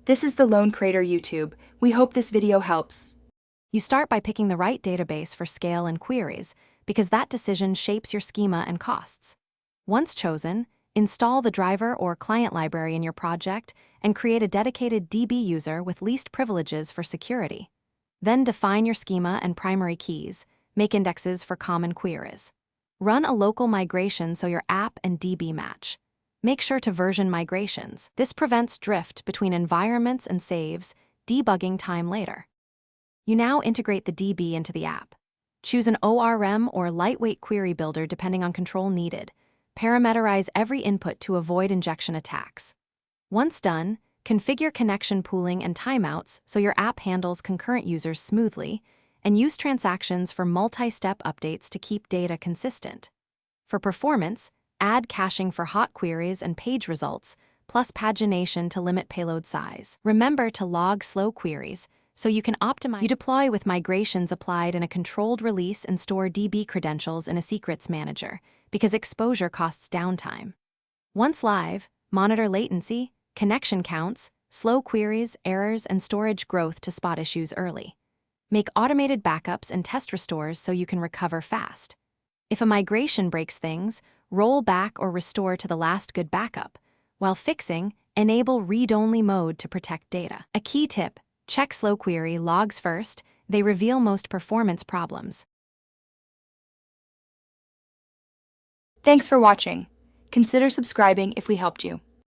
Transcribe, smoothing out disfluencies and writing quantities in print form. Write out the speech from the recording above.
This is the Lone Crater YouTube. We hope this video helps. You start by picking the right database for scale and queries, because that decision shapes your schema and costs. Once chosen, install the driver or client library in your project and create a dedicated DB user with least privileges for security. Then define your schema and primary keys, make indexes for common queries. Run a local migration so your app and DB match. Make sure to version migrations. This prevents drift between environments and saves debugging time later. You now integrate the DB into the app. Choose an ORM or lightweight query builder depending on control needed. Parameterize every input to avoid injection attacks. Once done, configure connection pooling and timeouts so your app handles concurrent users smoothly, and use transactions for multi-step updates to keep data consistent. For performance, add caching for hot queries and page results, plus pagination to limit payload size. Remember to log slow queries so you can optimize. You deploy with migrations applied in a controlled release and store DB credentials in a secrets manager, because exposure costs downtime. Once live, monitor latency, connection counts, slow queries, errors, and storage growth to spot issues early. Make automated backups and test restores so you can recover fast. If a migration breaks things, roll back or restore to the last good backup. While fixing, enable read-only mode to protect data. A key tip: check slow query logs first. They reveal most performance problems. Thanks for watching. Consider subscribing if we helped you.